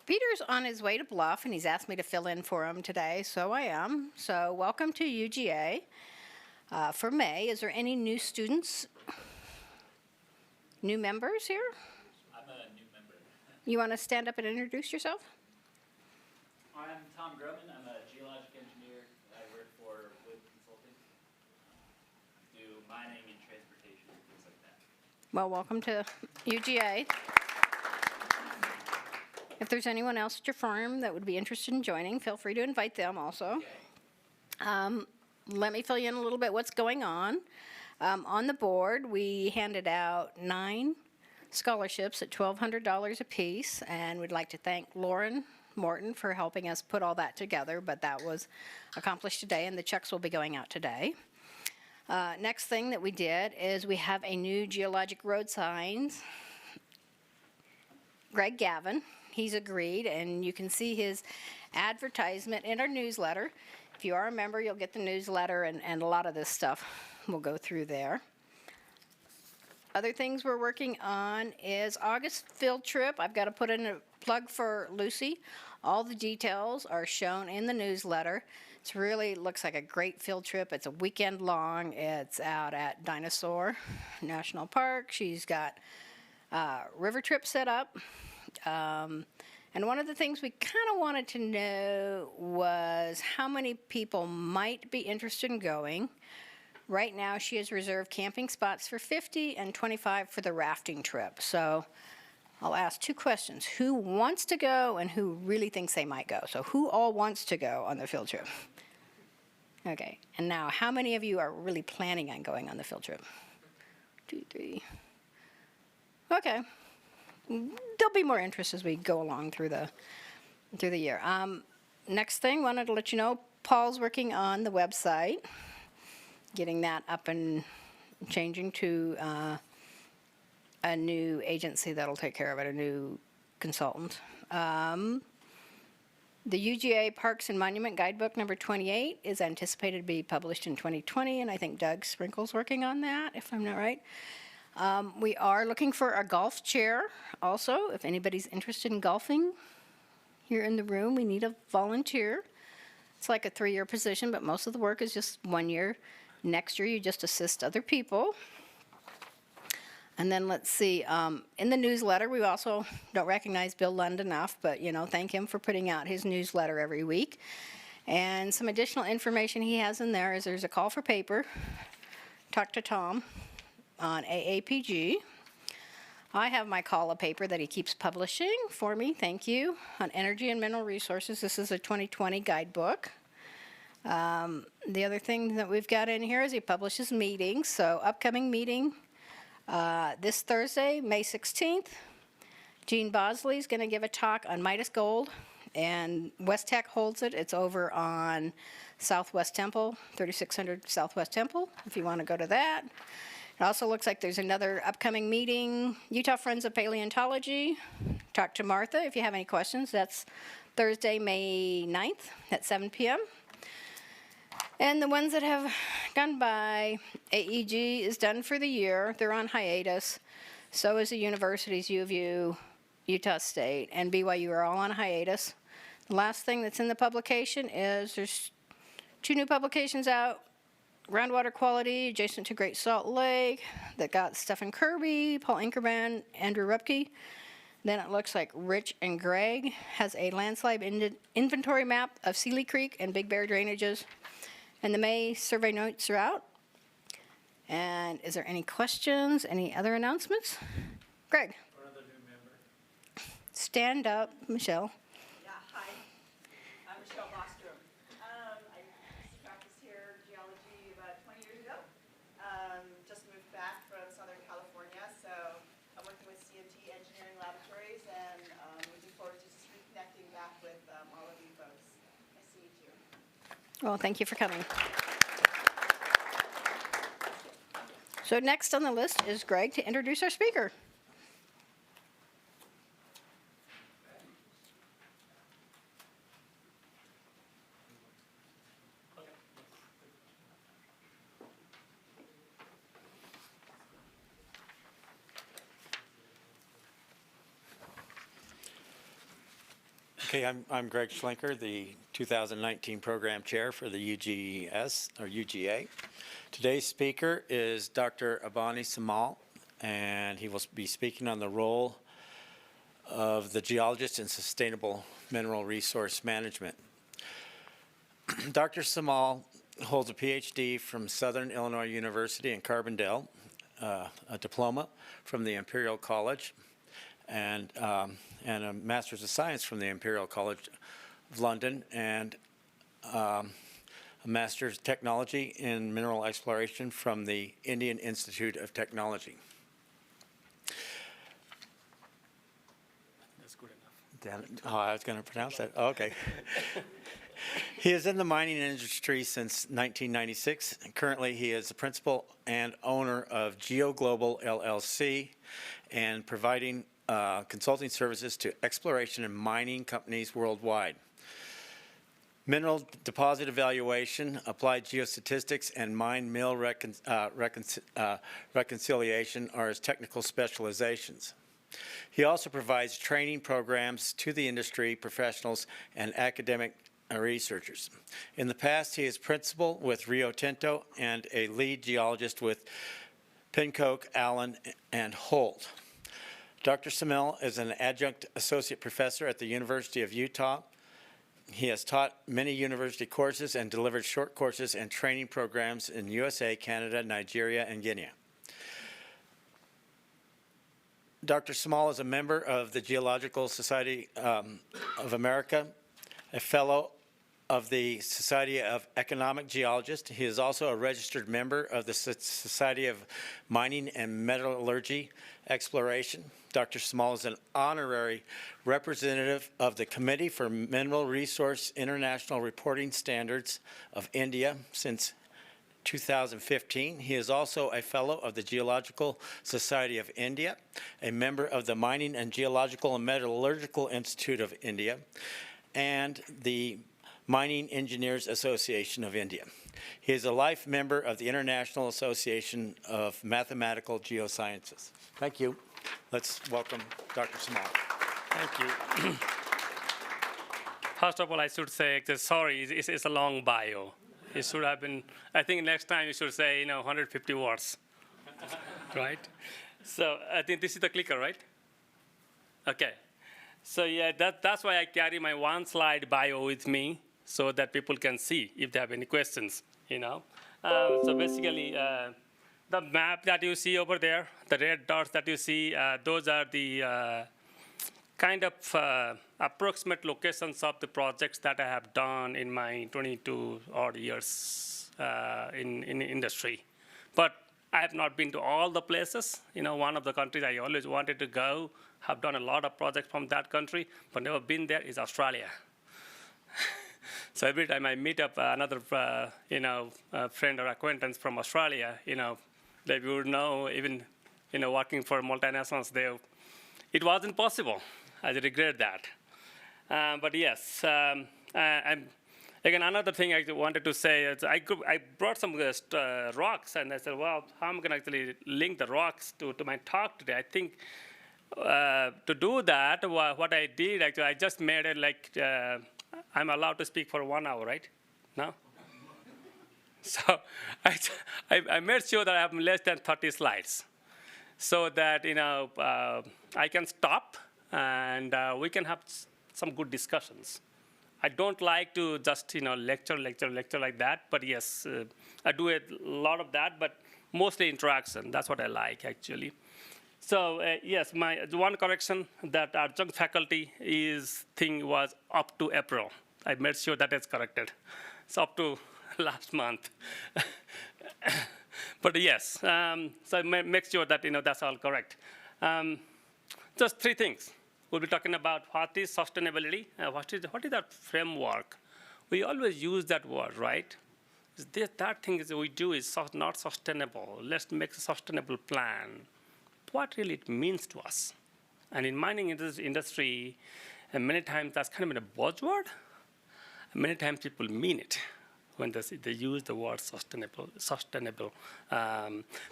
Peter's on his way to Bluff, and he's asked me to fill in for him today, so I am. So welcome to UGA for May. Is there any new students, new members here? I'm a new member. You want to stand up and introduce yourself? I'm Tom Groman. I'm a geologic engineer. I work for Wood Consulting. Do mining and transportation and things like that. Well, welcome to UGA. If there's anyone else at your firm that would be interested in joining, feel free to invite them also. Let me fill you in a little bit what's going on. On the board, we handed out 9 scholarships at $1,200 apiece, and we'd like to thank Lauren Morton for helping us put all that together, but that was accomplished today, and the checks will be going out today. Next thing that we did is we have a new geologic road signs. Greg Gavin, he's agreed, and you can see his advertisement in our newsletter. If you are a member, you'll get the newsletter, and a lot of this stuff will go through there. Other things we're working on is August field trip. I've got to put in a plug for Lucy. All the details are shown in the newsletter. It really looks like a great field trip. It's a weekend long. It's out at Dinosaur National Park. She's got river trip set up. And one of the things we kind of wanted to know was how many people might be interested in going. Right now, she has reserved camping spots for 50 and 25 for the rafting trip. So I'll ask 2 questions. Who wants to go and who really thinks they might go? So who all wants to go on the field trip? Okay, and now how many of you are really planning on going on the field trip? 2, 3. Okay. There'll be more interest as we go along through the year. Next thing, wanted to let you know, Paul's working on the website, getting that up and changing to a new agency that'll take care of it, a new consultant. The UGA Parks and Monument Guidebook number 28 is anticipated to be published in 2020, and I think Doug Sprinkle's working on that, if I'm not right. We are looking for a golf chair also. If anybody's interested in golfing here in the room, we need a volunteer. It's like a 3-year position, but most of the work is just 1 year. Next year, you just assist other people. And then let's see, in the newsletter, we also don't recognize Bill Lund enough, but thank him for putting out his newsletter every week. And some additional information he has in there is there's a call for paper. Talk to Tom on AAPG. I have my call of paper that he keeps publishing for me, thank you, on energy and mineral resources. This is a 2020 guidebook. The other thing that we've got in here is he publishes meetings. So upcoming meeting this Thursday, May 16th, Gene Bosley is going to give a talk on Midas Gold, and West Tech holds it. It's over on Southwest Temple, 3600 Southwest Temple, if you want to go to that. It also looks like there's another upcoming meeting, Utah Friends of Paleontology. Talk to Martha if you have any questions. That's Thursday, May 9th at 7 p.m. And the ones that have gone by, AEG is done for the year. They're on hiatus. So is the universities, U of U, Utah State, and BYU are all on hiatus. The last thing that's in the publication is there's 2 new publications out. Groundwater quality adjacent to Great Salt Lake that got Stephen Kirby, Paul Inkerman, Andrew Rupke. Then it looks like Rich and Greg has a landslide inventory map of Sealy Creek and Big Bear drainages. And the May survey notes are out. And is there any questions, any other announcements? Greg. Or other new member. Stand up, Michelle. Yeah, hi. I'm Michelle Bostrom. I practiced here geology about 20 years ago. Just moved back from Southern California, so I'm working with CMT Engineering Laboratories, and looking forward to just reconnecting back with all of you folks. Nice to meet you. Well, thank you for coming. So next on the list is Greg to introduce our speaker. Okay, I'm Greg Schlenker, the 2019 Program Chair for the UGS, or UGA. Today's speaker is Dr. Abani Samal, and he will be speaking on the role of the geologist in sustainable mineral resource management. Dr. Samal holds a PhD from Southern Illinois University in Carbondale, a diploma from the Imperial College, and a Master's of Science from the Imperial College of London, and a Master's of Technology in Mineral Exploration from the Indian Institute of Technology. That's good enough. Oh, I was going to pronounce that. Oh, okay. He is in the mining industry since 1996. And currently, he is the principal and owner of GeoGlobal LLC and providing consulting services to exploration and mining companies worldwide. Mineral deposit evaluation, applied geostatistics, and mine mill reconciliation are his technical specializations. He also provides training programs to the industry professionals and academic researchers. In the past, he is principal with Rio Tinto and a lead geologist with Pincoke, Allen, and Holt. Dr. Samal is an adjunct associate professor at the University of Utah. He has taught many university courses and delivered short courses and training programs in USA, Canada, Nigeria, and Guinea. Dr. Samal is a member of the Geological Society of America, a fellow of the Society of Economic Geologists. He is also a registered member of the Society of Mining and Metallurgy Exploration. Dr. Samal is an honorary representative of the Committee for Mineral Resource International Reporting Standards of India since 2015. He is also a fellow of the Geological Society of India, a member of the Mining and Geological and Metallurgical Institute of India, and the Mining Engineers Association of India. He is a life member of the International Association of Mathematical Geosciences. Thank you. Let's welcome Dr. Samal. Thank you. First of all, I should say, sorry, it's a long bio. It should have been, I think next time you should say, 150 words, right? So I think this is the clicker, right? Okay. So yeah, that's why I carry my one slide bio with me so that people can see if they have any questions, So basically, the map that you see over there, the red dots that you see, those are the kind of approximate locations of the projects that I have done in my 22 odd years in industry. But I have not been to all the places. One of the countries I always wanted to go, have done a lot of projects from that country, but never been there, is Australia. So every time I meet up another, friend or acquaintance from Australia, they would know, even, working for multinationals there, it wasn't possible. I regret that. But yes, again, another thing I wanted to say is I brought some rocks, and I said, well, how am I going to actually link the rocks to my talk today? I think to do that, what I did, actually, I just made it like I'm allowed to speak for 1 hour, right? No? So I made sure that I have less than 30 slides so that, I can stop and we can have some good discussions. I don't like to just, lecture like that, but yes, I do a lot of that, but mostly interaction. That's what I like, actually. So yes, the one correction that adjunct faculty thing was up to April. I made sure that is corrected. It's up to last month. But yes, so make sure that that's all correct. Just three things. We'll be talking about what is sustainability, what is that framework. We always use that word, right? That thing we do is not sustainable. Let's make a sustainable plan. What really it means to us. And in mining industry, many times that's kind of a buzzword. Many times people mean it when they use the word sustainable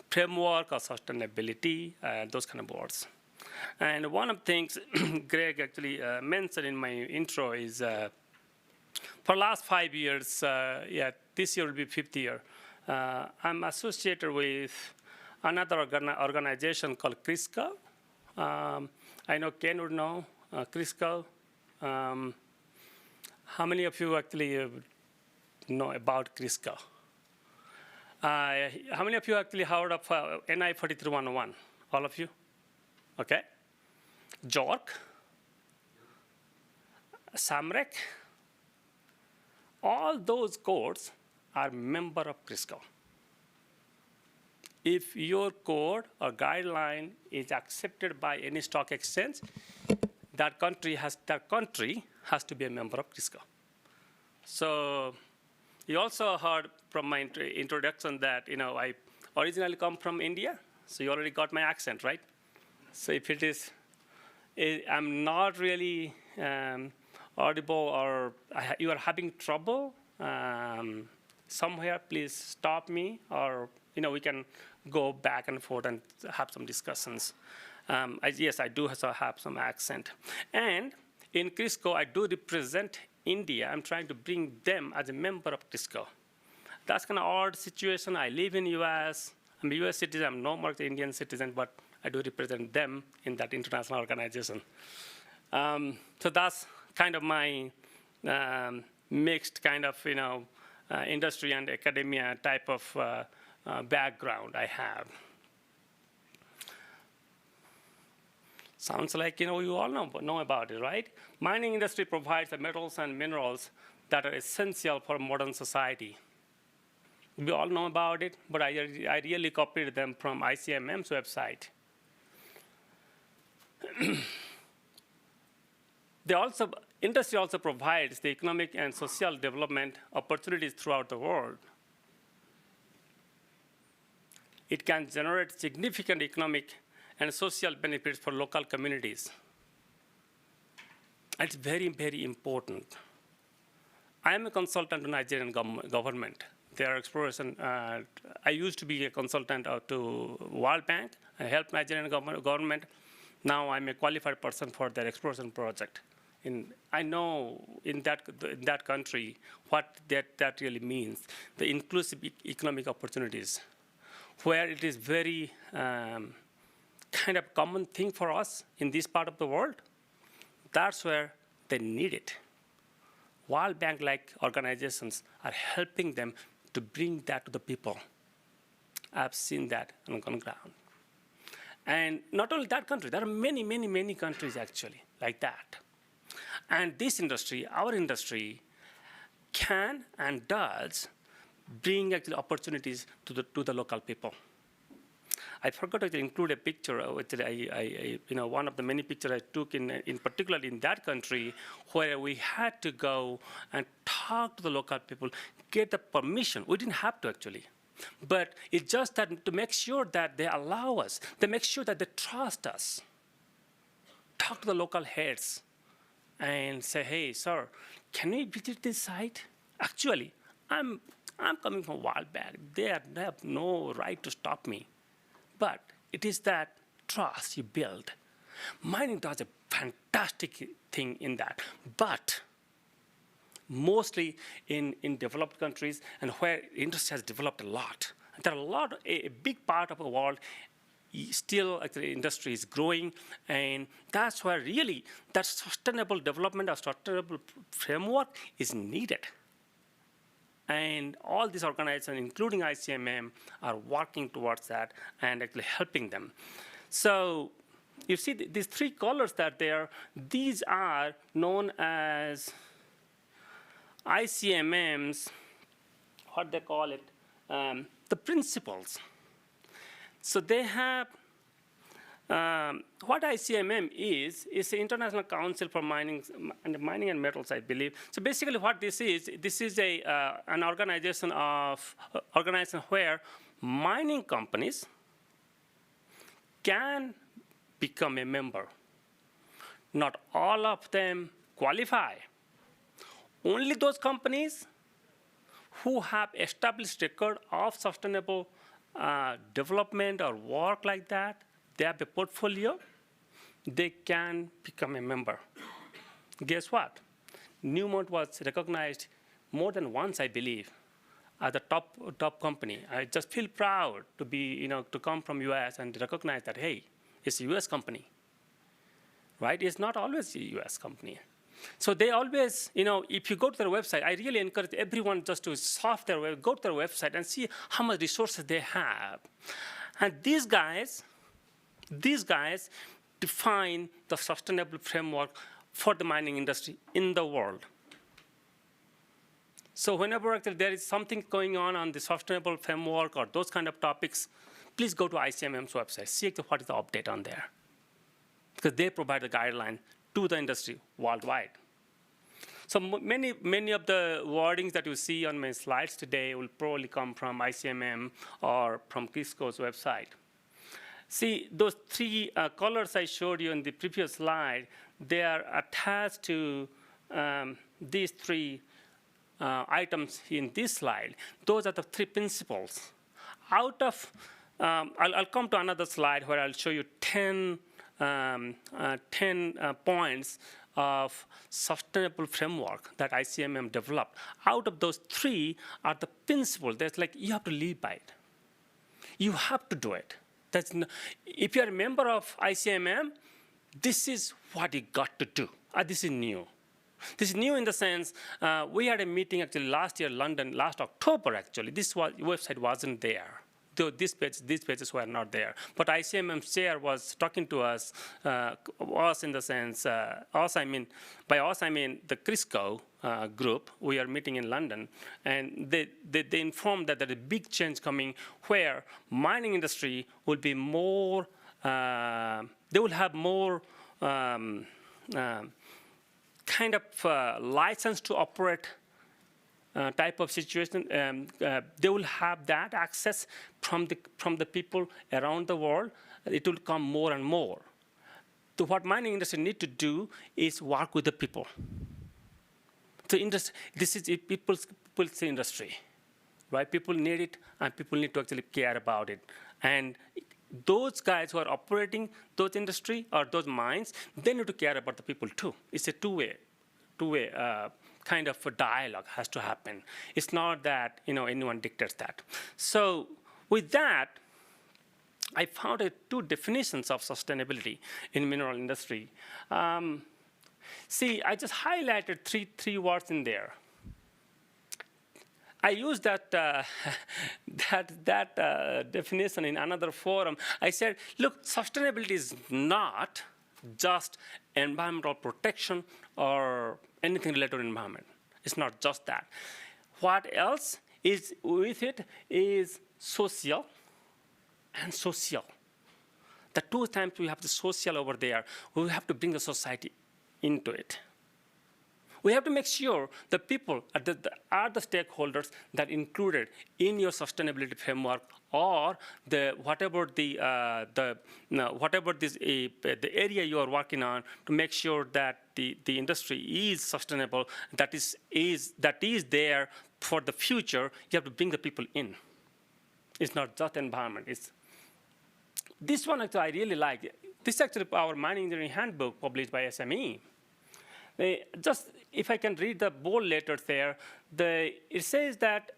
framework or sustainability, those kind of words. And one of the things Greg actually mentioned in my intro is for the last 5 years, this year will be 5th year, I'm associated with another organization called CRISCO. I know Ken would know CRISCO. How many of you actually know about CRISCO? How many of you actually heard of NI 43-101? All of you? Okay. JORC, SAMREC, all those codes are member of CRISCO. If your code or guideline is accepted by any stock exchange, that country has to be a member of CRISCO. So you also heard from my introduction that I originally come from India, so you already got my accent, right? So if I'm not really audible or you are having trouble somewhere, please stop me, or we can go back and forth and have some discussions. Yes, I do also have some accent. And in CRISCO, I do represent India. I'm trying to bring them as a member of CRISCO. That's kind of odd situation. I live in US. I'm a US citizen. I'm no more the Indian citizen, but I do represent them in that international organization. So that's kind of my mixed kind of industry and academia type of background I have. Sounds like you all know about it, right? Mining industry provides the metals and minerals that are essential for modern society. We all know about it, but I really copied them from ICMM's website. Industry also provides the economic and social development opportunities throughout the world. It can generate significant economic and social benefits for local communities. It's very, very important. I am a consultant to Nigerian government. Their exploration, I used to be a consultant to World Bank. I helped Nigerian government. Now I'm a qualified person for their exploration project. I know in that country what that really means, the inclusive economic opportunities, where it is very kind of common thing for us in this part of the world. That's where they need it. World Bank-like organizations are helping them to bring that to the people. I've seen that on the ground. And not only that country, there are many, many, many countries actually like that. And this industry, our industry, can and does bring actually opportunities to the local people. I forgot to include a picture, which one of the many pictures I took in particular in that country, where we had to go and talk to the local people, get the permission. We didn't have to actually. But it's just that to make sure that they allow us, they make sure that they trust us. Talk to the local heads and say, hey, sir, can we visit this site? Actually, I'm coming from World Bank. They have no right to stop me. But it is that trust you build. Mining does a fantastic thing in that. But mostly in developed countries and where industry has developed a lot. There are a big part of the world still the industry is growing, and that's where really that sustainable development or sustainable framework is needed. And all these organizations, including ICMM, are working towards that and actually helping them. So you see these three colors that there, these are known as ICMM's, what they call it, the principles. So they have, what ICMM is the International Council for Mining and Metals, I believe. So basically what this is an organization where mining companies can become a member. Not all of them qualify. Only those companies who have established record of sustainable development or work like that, they have a portfolio, they can become a member. Guess what? Newmont was recognized more than once, I believe, as a top company. I just feel proud to be, to come from US and recognize that, hey, it's a US company, right? It's not always a US company. So they always, if you go to their website, I really encourage everyone just to surf their web, go to their website and see how much resources they have. And these guys define the sustainable framework for the mining industry in the world. So whenever actually there is something going on the sustainable framework or those kind of topics, please go to ICMM's website, see what is the update on there. Because they provide the guideline to the industry worldwide. So many of the wordings that you see on my slides today will probably come from ICMM or from Kisco's website. See, those three colors I showed you in the previous slide, they are attached to these three items in this slide. Those are the three principles. Out of, I'll come to another slide where I'll show you 10 points of sustainable framework that ICMM developed. Out of those three are the principles. That's like you have to live by it. You have to do it. If you're a member of ICMM, this is what you got to do. This is new. This is new in the sense, we had a meeting actually last year, London, last October actually. This website wasn't there. Though these pages were not there. But ICMM's chair was talking to us in the sense, by us I mean the Crisco group. We are meeting in London, and they informed that there's a big change coming where mining industry will be more, they will have more kind of license to operate type of situation. They will have that access from the people around the world. It will come more and more. So what mining industry need to do is work with the people. So industry, this is people's industry, right? People need it, and people need to actually care about it. And those guys who are operating those industry or those mines, they need to care about the people too. It's a two-way kind of a dialogue has to happen. It's not that anyone dictates that. So with that, I found two definitions of sustainability in mineral industry. See, I just highlighted three words in there. I used that definition in another forum. I said, look, sustainability is not just environmental protection or anything related to environment. It's not just that. What else is with it is social and social. The two times we have the social over there, we have to bring the society into it. We have to make sure the people are the stakeholders that included in your sustainability framework or whatever the area you are working on to make sure that the industry is sustainable, that is there for the future. You have to bring the people in. It's not just environment. This one actually I really like. This is actually our mining engineering handbook published by SME. Just if I can read the bold letters there, it says that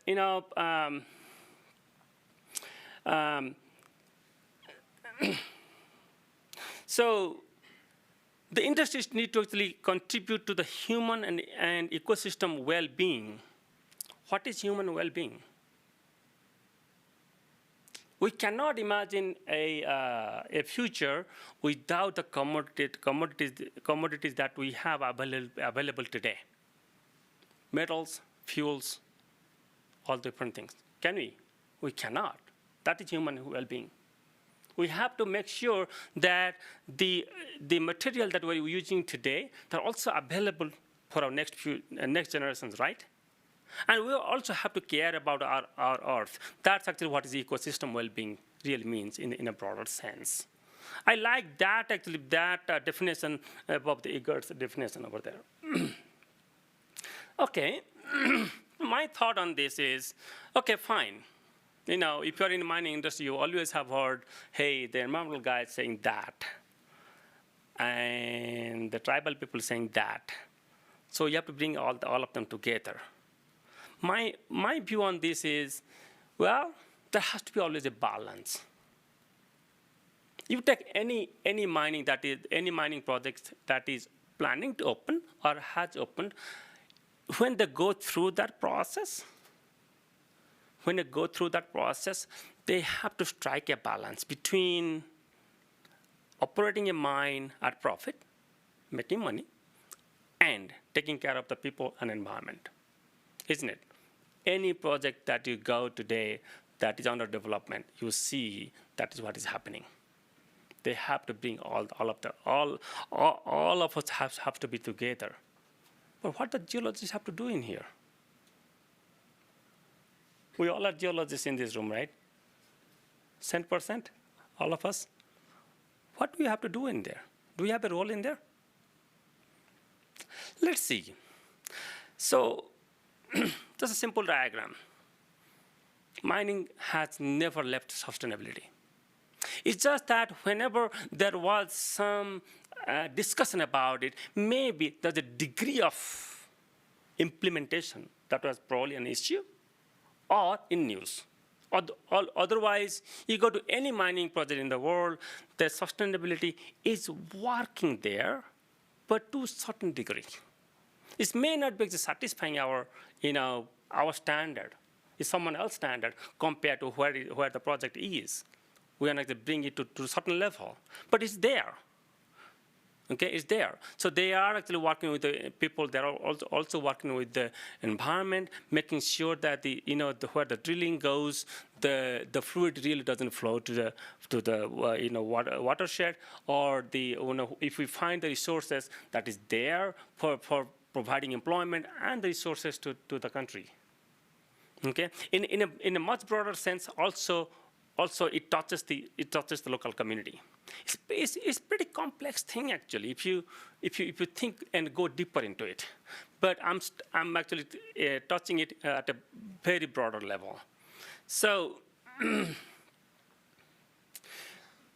so the industries need to actually contribute to the human and ecosystem well-being. What is human well-being? We cannot imagine a future without the commodities that we have available today. Metals, fuels, all different things. Can we? We cannot. That is human well-being. We have to make sure that the material that we're using today, they're also available for our next generations, right? And we also have to care about our Earth. That's actually what is ecosystem well-being really means in a broader sense. I like that, actually, that definition above the Egert's definition over there. Okay, my thought on this is, okay, fine. If you're in the mining industry, you always have heard, hey, the environmental guy is saying that. and the tribal people saying that. So you have to bring all of them together. My view on this is, well, there has to be always a balance. You take any mining project that is planning to open or has opened, when they go through that process, they have to strike a balance between operating a mine at profit, making money, and taking care of the people and environment, isn't it? Any project that you go today that is under development, you see that is what is happening. They have to bring all of us have to be together. But what do geologists have to do in here? We all are geologists in this room, right? 100%, all of us. What do we have to do in there? Do we have a role in there? Let's see. So, just a simple diagram. Mining has never left sustainability. It's just that whenever there was some discussion about it, maybe there's a degree of implementation that was probably an issue or in news. Otherwise, you go to any mining project in the world, the sustainability is working there, but to a certain degree. It may not be satisfying our standard. It's someone else's standard compared to where the project is. We are not going to bring it to a certain level, but it's there. Okay, it's there. So they are actually working with the people. They are also working with the environment, making sure that where the drilling goes, the fluid really doesn't flow to the watershed, or if we find the resources that is there for providing employment and the resources to the country. Okay, in a much broader sense, also it touches the local community. It's pretty complex thing actually if you think and go deeper into it. But I'm actually touching it at a very broader level. So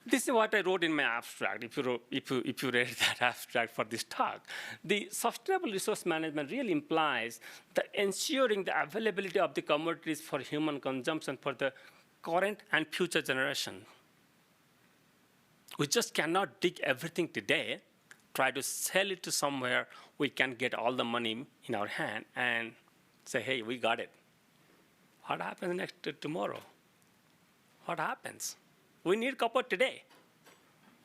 this is what I wrote in my abstract. If you read that abstract for this talk, the sustainable resource management really implies the ensuring the availability of the commodities for human consumption for the current and future generation. We just cannot dig everything today, try to sell it to somewhere we can get all the money in our hand and say, hey, we got it. What happens tomorrow? What happens? We need copper today.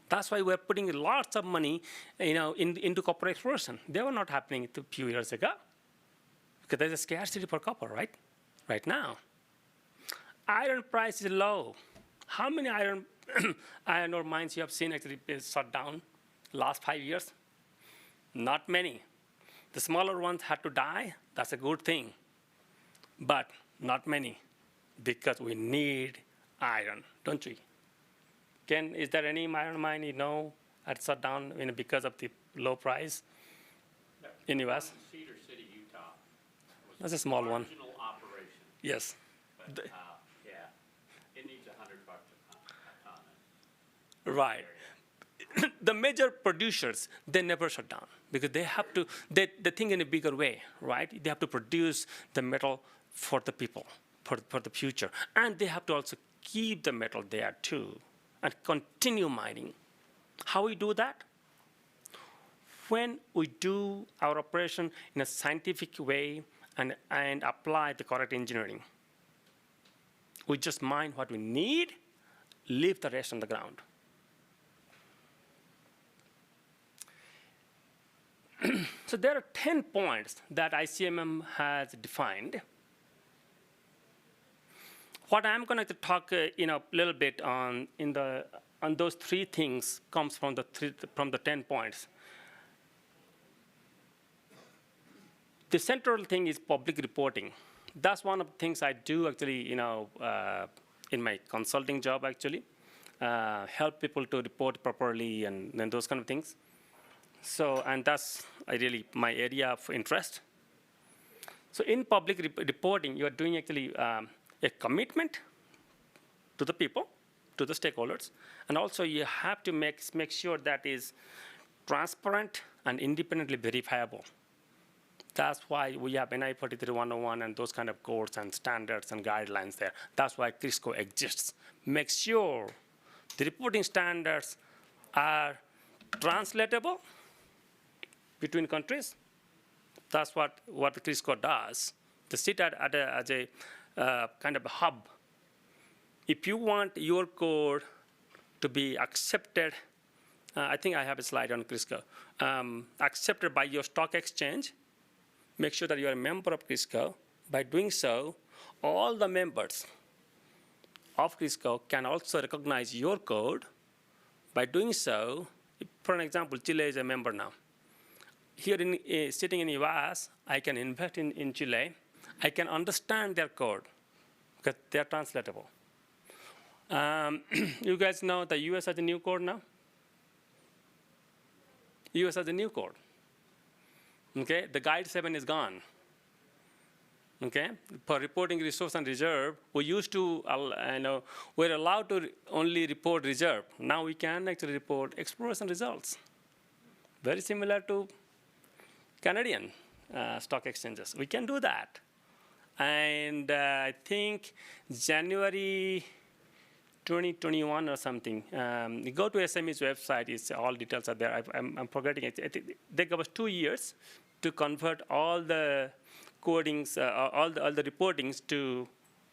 That's why we're putting lots of money into copper exploration. They were not happening a few years ago because there's a scarcity for copper, right now. Iron price is low. How many iron ore mines you have seen actually shut down last 5 years? Not many. The smaller ones had to die. That's a good thing. But not many because we need iron, don't we? Ken, is there any iron mine had shut down because of the low price in U.S.? Cedar City, Utah. That's a small one. Marginal operation. Yes. But, yeah, it needs $100 a ton. Right. The major producers, they never shut down because they have to, they think in a bigger way, right? They have to produce the metal for the people, for the future. And they have to also keep the metal there too and continue mining. How we do that? When we do our operation in a scientific way and apply the correct engineering. We just mine what we need, leave the rest on the ground. So there are 10 points that ICMM has defined. What I'm going to talk a little bit on those 3 things comes from the 10 points. The central thing is public reporting. That's one of the things I do actually, in my consulting job actually, help people to report properly and those kind of things. So, and that's really my area of interest. So in public reporting, you are doing actually a commitment to the people, to the stakeholders, and also you have to make sure that is transparent and independently verifiable. That's why we have NI 43-101 and those kind of codes and standards and guidelines there. That's why CRISCO exists. Make sure the reporting standards are translatable between countries. That's what CRISCO does. They sit as a kind of a hub. If you want your code to be accepted, I think I have a slide on CRISCO, accepted by your stock exchange, make sure that you are a member of CRISCO. By doing so, all the members of CRISCO can also recognize your code. By doing so, for an example, Chile is a member now. Here, sitting in US, I can invest in Chile. I can understand their code because they're translatable. You guys know the US has a new code now? US has a new code. Okay, the Guide 7 is gone. Okay, for reporting resource and reserve, we used to, we're allowed to only report reserve. Now we can actually report exploration results. Very similar to Canadian stock exchanges. We can do that. And I think January 2021 or something, you go to SME's website, all details are there. I'm forgetting it. They gave us 2 years to convert all the codings, all the reportings to,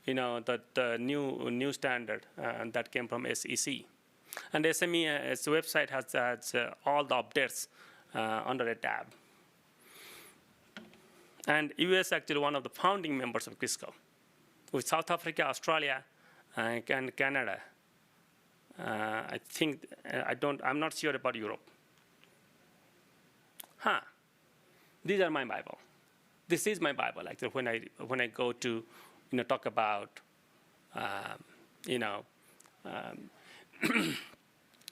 the new standard that came from SEC. And SME's website has all the updates under a tab. And US actually one of the founding members of CRISCO, with South Africa, Australia, and Canada. I think I'm not sure about Europe. These are my Bible. This is my Bible. Actually, when I go to talk about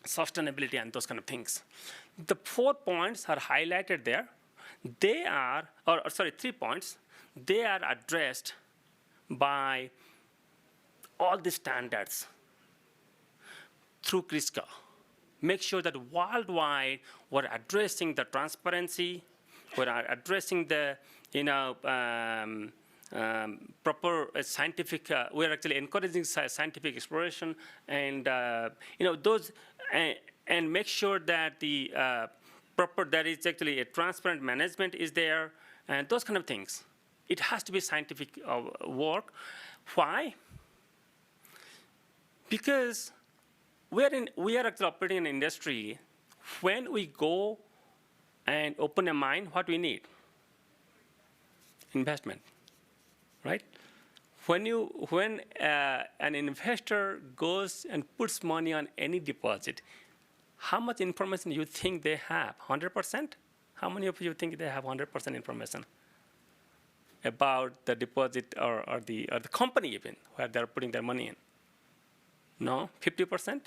sustainability and those kind of things. The 4 points are highlighted there. They are, 3 points. They are addressed by all the standards through CRISCO. Make sure that worldwide we're addressing the transparency, we're addressing the proper scientific. We're actually encouraging scientific exploration, and those, and make sure that the there is actually a transparent management is there, and those kind of things. It has to be scientific work. Why? Because we are actually operating in an industry. When we go and open a mine, what we need? Investment, right? When an investor goes and puts money on any deposit, how much information you think they have? 100%? How many of you think they have 100% information about the deposit or the company even where they're putting their money in? No, 50%?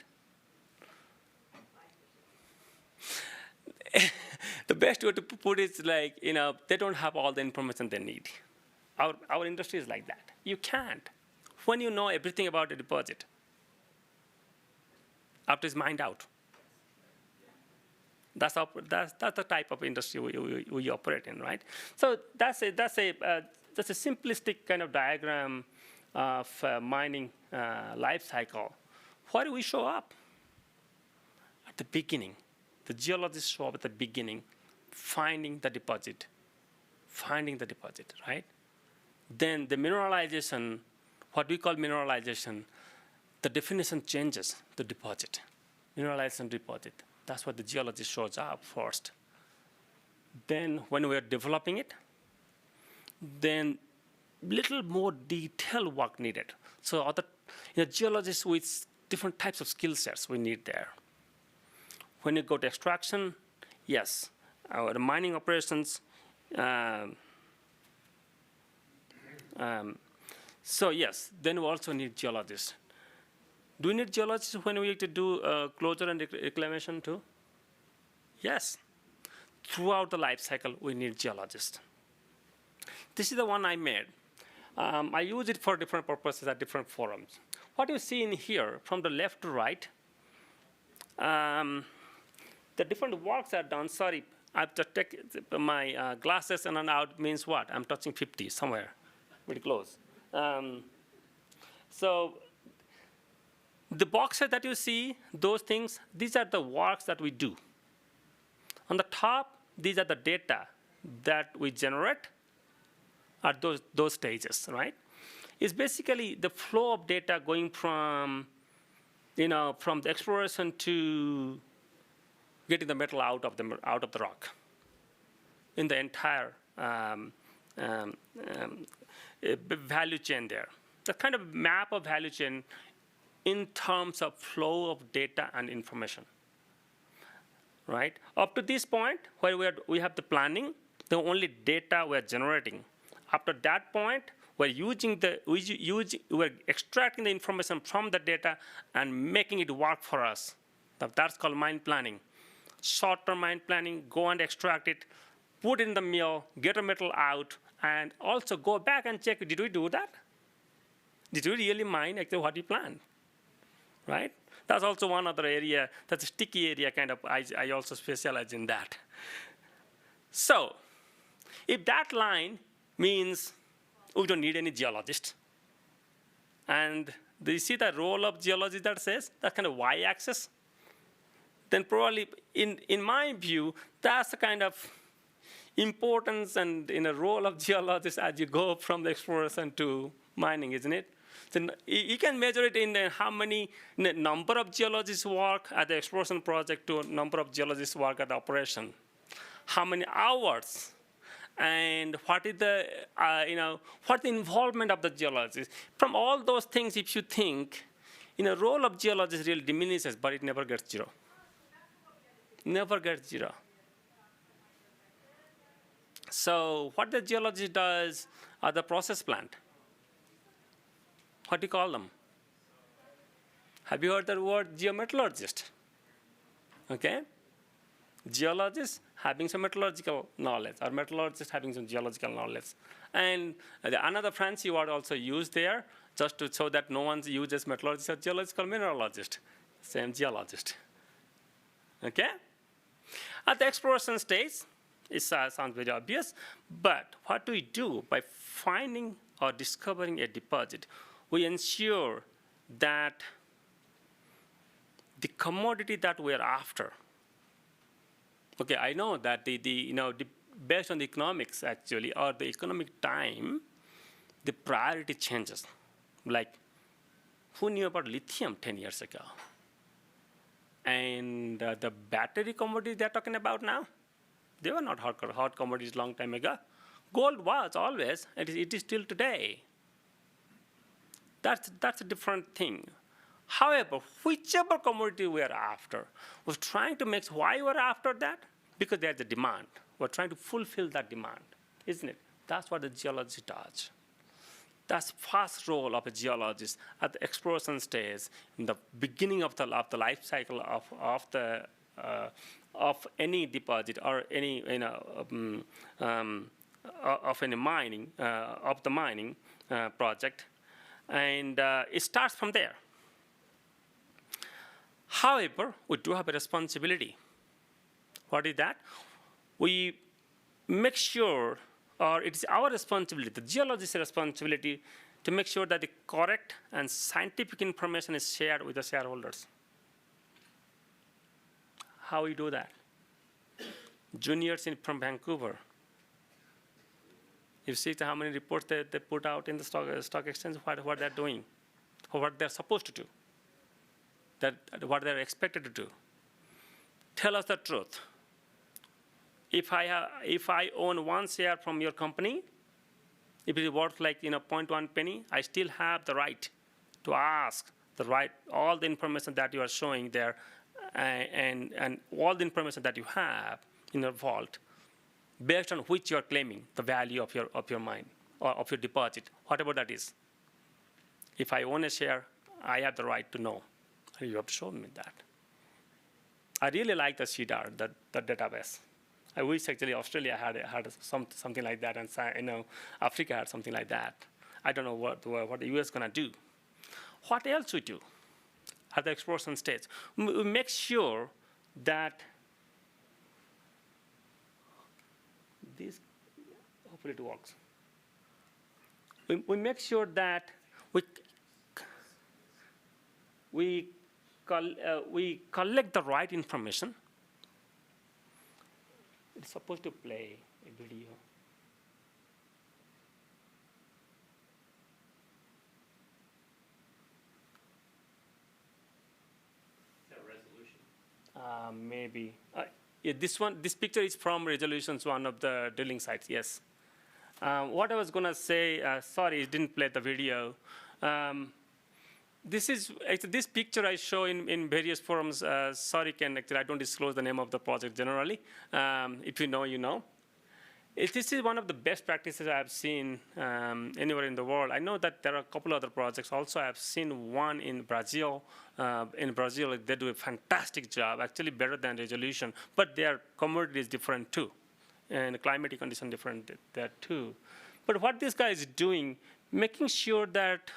The best way to put it is like, they don't have all the information they need. Our industry is like that. You can't. When you know everything about a deposit, after it's mined out. That's the type of industry we operate in, right? So that's a simplistic kind of diagram of mining life cycle. Where do we show up? At the beginning. The geologists show up at the beginning, finding the deposit, right? Then the mineralization, what we call mineralization, the definition changes the deposit, mineralization deposit. That's what the geologist shows up first. Then when we're developing it, then little more detailed work needed. So other geologists with different types of skill sets we need there. When you go to extraction, yes, our mining operations. So yes, then we also need geologists. Do we need geologists when we need to do closure and reclamation too? Yes. Throughout the life cycle, we need geologists. This is the one I made. I use it for different purposes at different forums. What you see in here, from the left to right, the different works are done. Sorry, I have to take my glasses and out means what? I'm touching 50 somewhere, pretty close. So the boxes that you see, those things, these are the works that we do. On the top, these are the data that we generate at those stages, right? It's basically the flow of data going from, from the exploration to getting the metal out of the rock in the entire value chain there. The kind of map of value chain in terms of flow of data and information, right? Up to this point, where we have the planning, the only data we're generating. After that point, we're extracting the information from the data and making it work for us. That's called mine planning. Short-term mine planning, go and extract it, put it in the mill, get the metal out, and also go back and check, did we do that? Did we really mine actually what we planned, right? That's also one other area, that's a sticky area kind of, I also specialize in that. So, if that line means we don't need any geologist, and do you see the role of geology that says, that kind of y-axis? Then probably, in my view, that's the kind of importance and role of geologists as you go from the exploration to mining, isn't it? So you can measure it in how many number of geologists work at the exploration project to number of geologists work at the operation. How many hours, and what is the what the involvement of the geologist. From all those things, if you think, role of geologist really diminishes, but it never gets zero. Never gets zero. So what the geologist does at the process plant, what do you call them? Have you heard the word geometallurgist? Okay? Geologist having some metallurgical knowledge, or metallurgist having some geological knowledge. And another fancy word also used there, just to show that no one uses metallurgist or geologist, called mineralogist. Same geologist. Okay? At the exploration stage, it sounds very obvious, but what do we do by finding or discovering a deposit? We ensure that the commodity that we're after. Okay, I know that based on the economics actually, or the economic time, the priority changes. Like, who knew about lithium 10 years ago? And the battery commodities they're talking about now, they were not hot commodities long time ago. Gold was always, and it is still today. That's a different thing. However, whichever commodity we are after, we're trying to make why we're after that? Because there's a demand. We're trying to fulfill that demand, isn't it? That's what the geologist does. That's first role of a geologist at the exploration stage, in the beginning of the life cycle of any deposit or any of any mining of the mining project, and it starts from there. However, we do have a responsibility. What is that? We make sure, or it's our responsibility, the geologist's responsibility, to make sure that the correct and scientific information is shared with the shareholders. How we do that? Juniors from Vancouver. You see how many reports they put out in the stock exchange, what they're doing, or what they're supposed to do, what they're expected to do. Tell us the truth. If I own one share from your company, if it is worth like 0.1 penny, I still have the right to ask all the information that you are showing there, and all the information that you have in your vault, based on which you are claiming the value of your mine or of your deposit, whatever that is. If I own a share, I have the right to know. You have shown me that. I really like the CDAR, the database. I wish actually Australia had something like that, and Africa had something like that. I don't know what the US is going to do. What else we do at the exploration stage? We make sure that this, hopefully it works. We make sure that we collect the right information. It's supposed to play a video. Maybe. Yeah, this picture is from Resolutions, one of the drilling sites, yes. What I was going to say, sorry, it didn't play the video. This picture I show in various forums. Sorry, actually, I don't disclose the name of the project generally. If you know, you know. This is one of the best practices I've seen anywhere in the world. I know that there are a couple other projects. Also, I've seen one in Brazil. In Brazil, they do a fantastic job, actually better than Resolution. But their commodity is different too, and the climatic condition different there too. But what this guy is doing, making sure that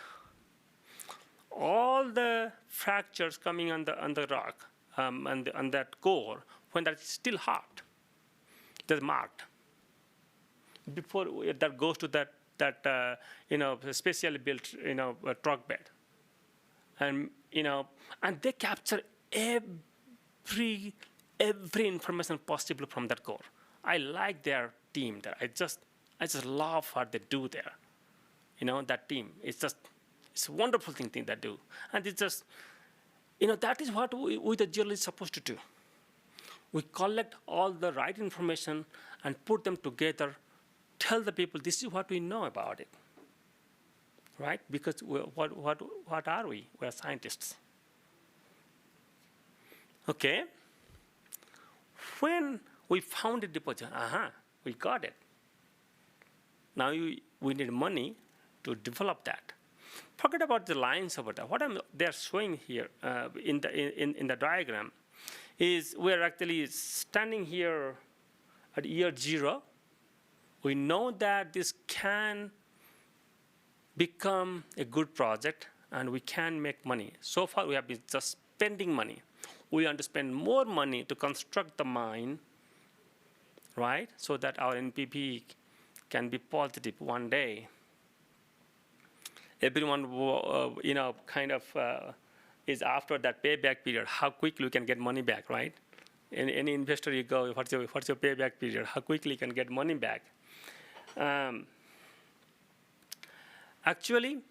all the fractures coming on the rock, on that core, when that's still hot, they're marked before that goes to that specially built truck bed, and and they capture every information possible from that core. I like their team there. I just love what they do there. That team. It's a wonderful thing they do, and it's just that is what we the geologists supposed to do. We collect all the right information and put them together. Tell the people this is what we know about it, right? Because what are we? We're scientists. Okay. When we found a deposit, we got it. Now we need money to develop that. Forget about the lines over there. What they're showing here in the diagram is we're actually standing here at year 0. We know that this can become a good project and we can make money. So far, we have been just spending money. We want to spend more money to construct the mine, right? So that our NPV can be positive one day. Everyone, is after that payback period. How quickly we can get money back, right? Any investor you go, what's your payback period? How quickly you can get money back? Actually,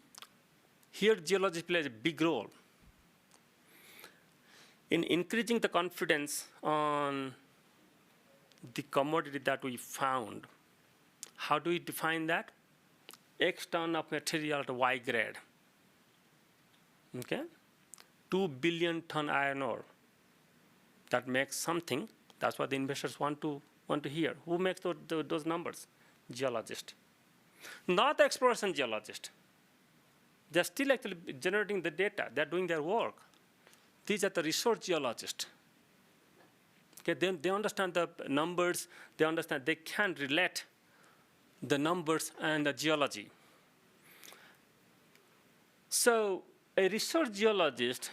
here geology plays a big role in increasing the confidence on the commodity that we found. How do we define that? X ton of material at Y grade. Okay? 2 billion ton iron ore. That makes something. That's what the investors want to hear. Who makes those numbers? Geologist. Not the exploration geologist. They're still actually generating the data. They're doing their work. These are the resource geologists. Okay, they understand the numbers. They understand they can relate the numbers and the geology. So a resource geologist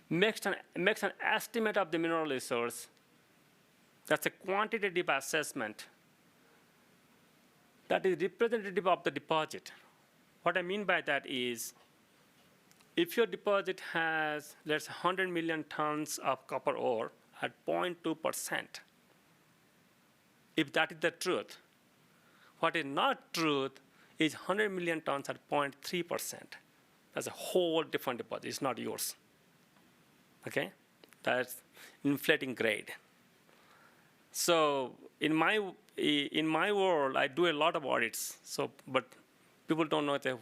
makes an estimate of the mineral resource. That's a quantitative assessment that is representative of the deposit. What I mean by that is, if your deposit has, let's say, 100 million tons of copper ore at 0.2%, if that is the truth, what is not truth is 100 million tons at 0.3%. That's a whole different deposit. It's not yours. Okay? That's inflating grade. So in my world, I do a lot of audits. So, but people don't know that,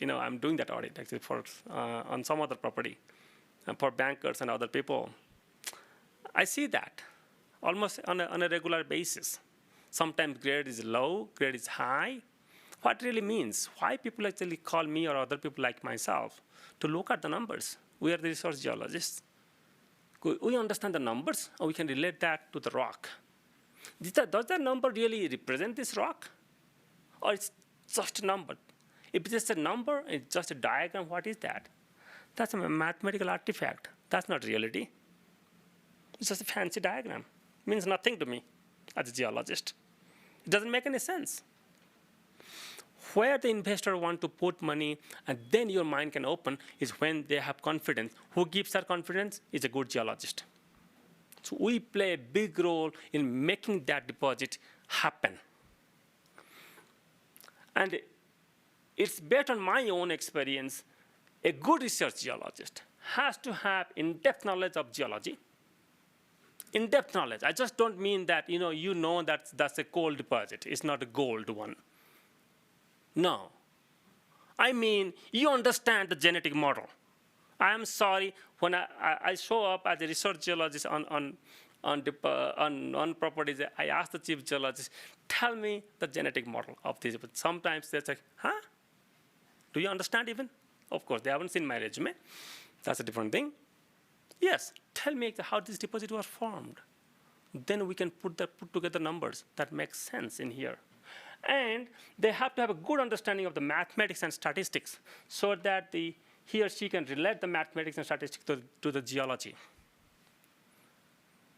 I'm doing that audit actually on some other property, for bankers and other people. I see that almost on a regular basis. Sometimes grade is low, grade is high. What really means? Why people actually call me or other people like myself to look at the numbers? We are the resource geologists. We understand the numbers, and we can relate that to the rock. Does that number really represent this rock? Or it's just a number? If it's just a number, it's just a diagram, what is that? That's a mathematical artifact. That's not reality. It's just a fancy diagram. It means nothing to me as a geologist. It doesn't make any sense. Where the investor want to put money and then your mind can open is when they have confidence. Who gives that confidence is a good geologist. So we play a big role in making that deposit happen. And it's based on my own experience. A good research geologist has to have in-depth knowledge of geology. In-depth knowledge. I just don't mean that you know that's a coal deposit. It's not a gold one. No. I mean, you understand the genetic model. I am sorry, when I show up as a research geologist on properties, I ask the chief geologist, tell me the genetic model of this. But sometimes they say, huh? Do you understand even? Of course, they haven't seen my resume. That's a different thing. Yes, tell me how this deposit was formed. Then we can put together numbers that make sense in here. And they have to have a good understanding of the mathematics and statistics so that he or she can relate the mathematics and statistics to the geology.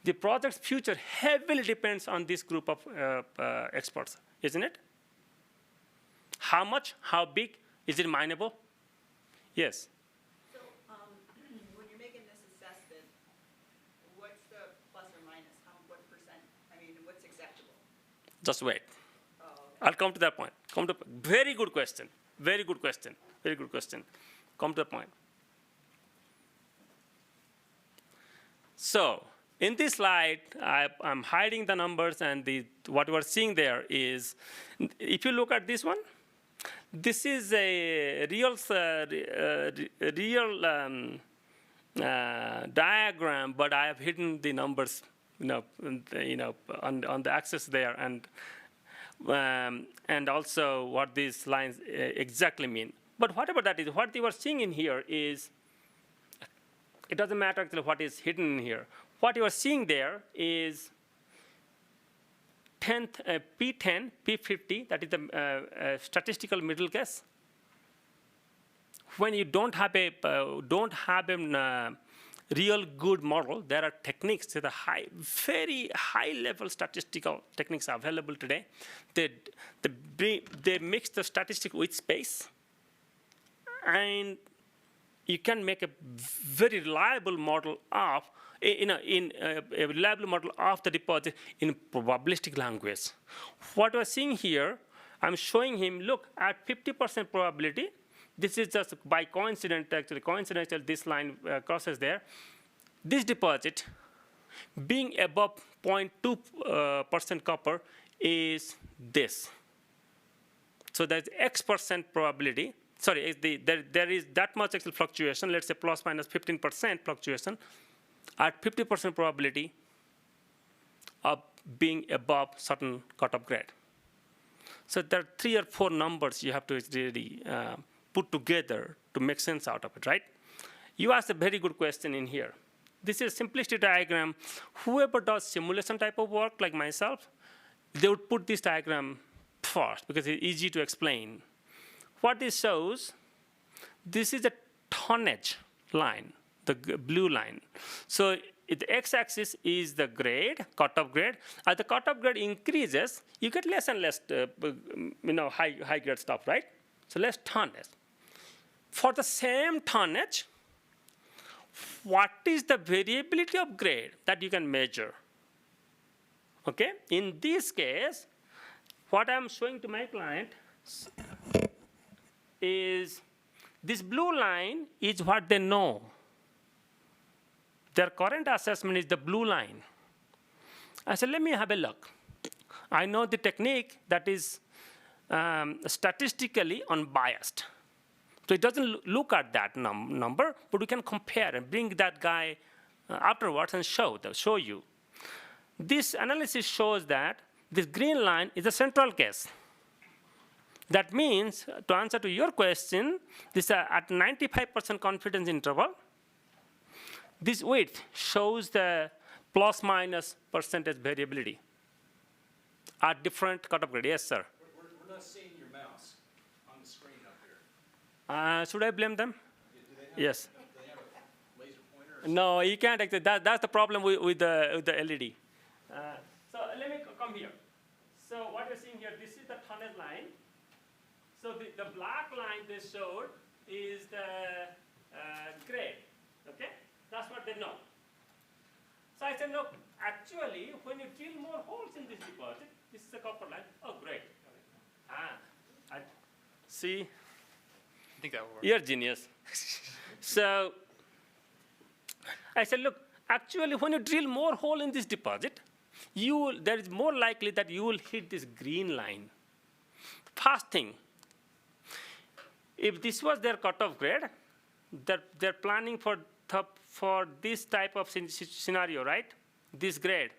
The project's future heavily depends on this group of experts, isn't it? How much? How big? Is it mineable? Yes. So when you're making this assessment, what's the plus or minus? What percent? I mean, what's acceptable? Just wait. Oh, okay. I'll come to that point. Very good question. Very good question. Very good question. Come to the point. So in this slide, I'm hiding the numbers, and what we're seeing there is, if you look at this one, this is a real diagram, but I have hidden the numbers, on the axis there, and also what these lines exactly mean. But whatever that is, what you are seeing in here is, it doesn't matter actually what is hidden in here. What you are seeing there is P10, P50, that is the statistical middle guess. When you don't have a real good model, there are techniques, the very high-level statistical techniques are available today. They mix the statistic with space, and you can make a very reliable model of a reliable model of the deposit in probabilistic language. What we're seeing here, I'm showing him, look, at 50% probability, this is just by coincidence, actually coincidental, this line crosses there. This deposit, being above 0.2% copper, is this. So there's X% probability. Sorry, there is that much actual fluctuation, let's say plus minus 15% fluctuation, at 50% probability of being above certain cutoff grade. So there are 3 or 4 numbers you have to really put together to make sense out of it, right? You asked a very good question in here. This is a simplistic diagram. Whoever does simulation type of work, like myself, they would put this diagram first because it's easy to explain. What this shows, this is a tonnage line, the blue line. So the x-axis is the grade, cutoff grade. As the cutoff grade increases, you get less and less high grade stuff, right? So less tonnage. For the same tonnage, what is the variability of grade that you can measure? Okay? In this case, what I'm showing to my client is this blue line is what they know. Their current assessment is the blue line. I said, let me have a look. I know the technique that is statistically unbiased. So it doesn't look at that number, but we can compare and bring that guy afterwards and show you. This analysis shows that this green line is a central case. That means, to answer to your question, this at 95% confidence interval, this width shows the plus minus percentage variability at different cutoff grade. Yes, sir? We're not seeing your mouse on the screen up here. Should I blame them? Yes. Do they have a laser pointer? Or No, you can't. That's the problem with the LED. So let me come here. So what you're seeing here, this is the tunnel line. So the black line they showed is the grade, okay? That's what they know. So I said, look, actually, when you drill more holes in this deposit, this is the copper line. Oh, great. See, I think that will work. you're genius. So I said, look, actually, when you drill more hole in this deposit, there is more likely that you will hit this green line. First thing, if this was their cutoff grade, they're planning for this type of scenario, right? This grade.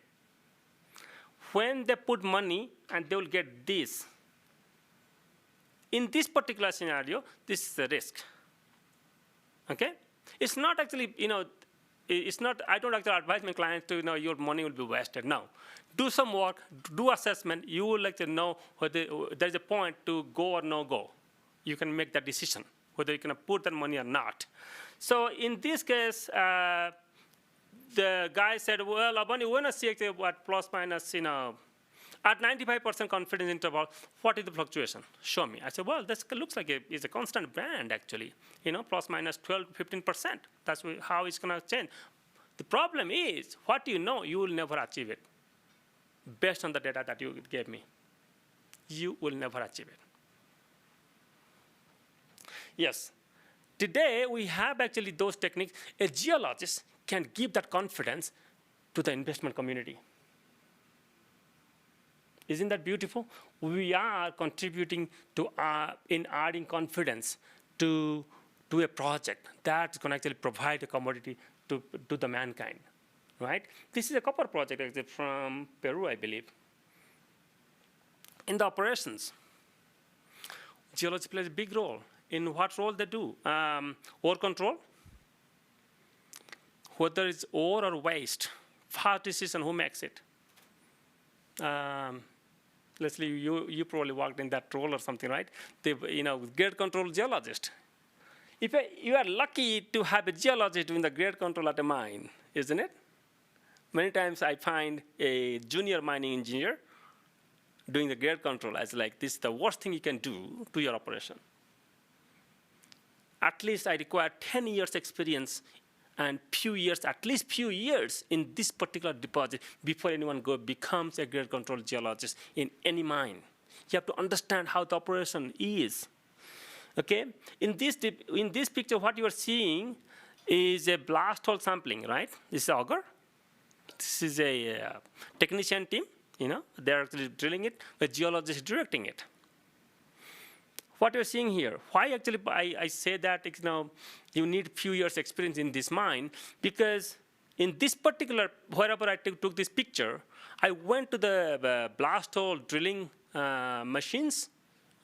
When they put money and they will get this. In this particular scenario, this is the risk. Okay? It's not actually, it's not, I don't actually advise my clients to, your money will be wasted. No. Do some work, do assessment. You will like to know whether there's a point to go or no go. You can make that decision, whether you can put that money or not. So in this case, the guy said, well, Abani, when I see what plus minus, at 95% confidence interval, what is the fluctuation? Show me. I said, well, this looks like it's a constant band, actually. Plus minus 12 to 15%. That's how it's going to change. The problem is, what you know, you will never achieve it. Based on the data that you gave me. You will never achieve it. Yes. Today, we have actually those techniques. A geologist can give that confidence to the investment community. Isn't that beautiful? We are contributing to in adding confidence to a project that's going to actually provide a commodity to the mankind, right? This is a copper project actually from Peru, I believe. In the operations, geology plays a big role. In what role they do? Ore control, whether it's ore or waste, first decision who makes it. Leslie, you probably worked in that role or something, right? Grade control geologist. If you are lucky to have a geologist doing the grade control at a mine, isn't it? Many times I find a junior mining engineer doing the grade control as like, this is the worst thing you can do to your operation. At least I require 10 years experience and at least few years in this particular deposit before anyone becomes a grade control geologist in any mine. You have to understand how the operation is. Okay? In this picture, what you are seeing is a blast hole sampling, right? This is auger. This is a technician team. They're actually drilling it. The geologist is directing it. What you're seeing here, why actually I say that you need few years experience in this mine, because in this particular, wherever I took this picture, I went to the blast hole drilling machines,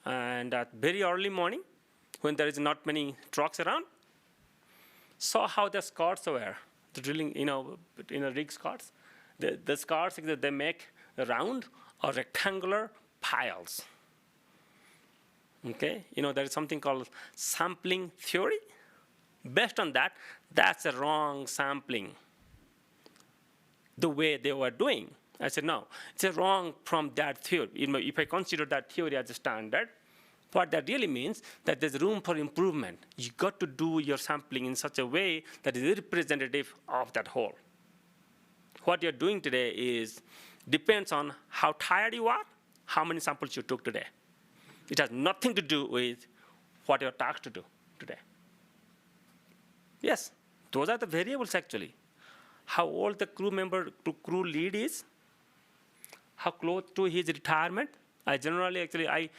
and at very early morning, when there is not many trucks around, saw how the scars were, the drilling, rig scars. The scars, they make round or rectangular piles. Okay, there is something called sampling theory. Based on that, that's a wrong sampling. The way they were doing. I said, no, it's a wrong from that theory. If I consider that theory as a standard, what that really means that there's room for improvement. You got to do your sampling in such a way that is representative of that whole. What you're doing today depends on how tired you are, how many samples you took today. It has nothing to do with what you're tasked to do today. Yes, those are the variables actually. How old the crew lead is, how close to his retirement. I generally actually, I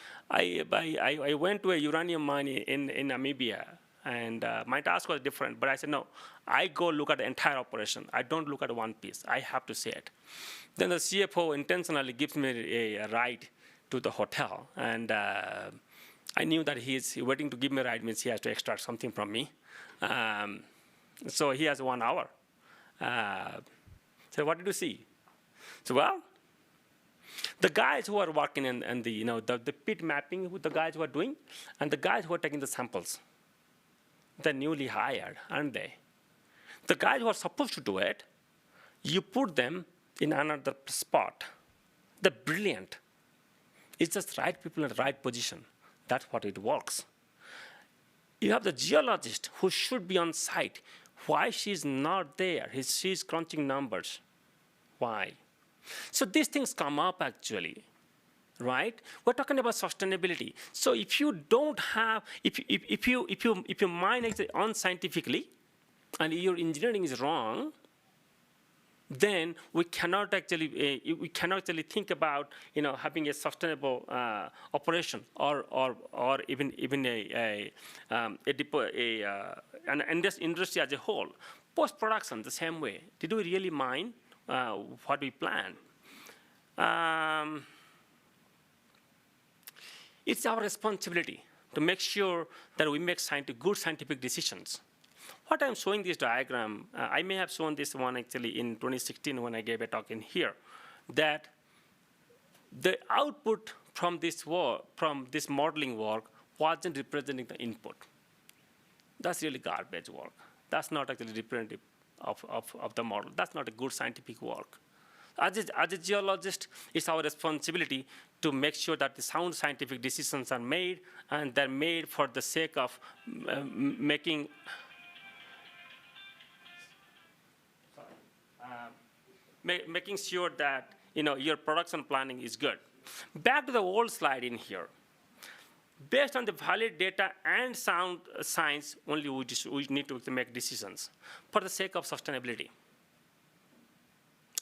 went to a uranium mine in Namibia, and my task was different, but I said, no, I go look at the entire operation. I don't look at one piece. I have to see it. Then the CFO intentionally gives me a ride to the hotel, and I knew that he's waiting to give me a ride means he has to extract something from me. So he has 1 hour. So what did you see? So well, the guys who are working in the pit mapping, the guys who are doing, and the guys who are taking the samples, they're newly hired, aren't they? The guys who are supposed to do it, you put them in another spot. They're brilliant. It's just right people in the right position. That's what it works. You have the geologist who should be on site. Why she's not there? She's crunching numbers. Why? So these things come up actually, right? We're talking about sustainability. So if you don't have, if you mine actually unscientifically, and your engineering is wrong, then we cannot actually think about having a sustainable operation or even an industry as a whole. Post production the same way. Did we really mine what we planned? It's our responsibility to make sure that we make good scientific decisions. What I'm showing this diagram, I may have shown this one actually in 2016 when I gave a talk in here, that the output from this work, from this modeling work, wasn't representing the input. That's really garbage work. That's not actually representative of the model. That's not a good scientific work. As a geologist, it's our responsibility to make sure that the sound scientific decisions are made, and they're made for the sake of making sure that your production planning is good. Back to the old slide in here. Based on the valid data and sound science, only we need to make decisions for the sake of sustainability.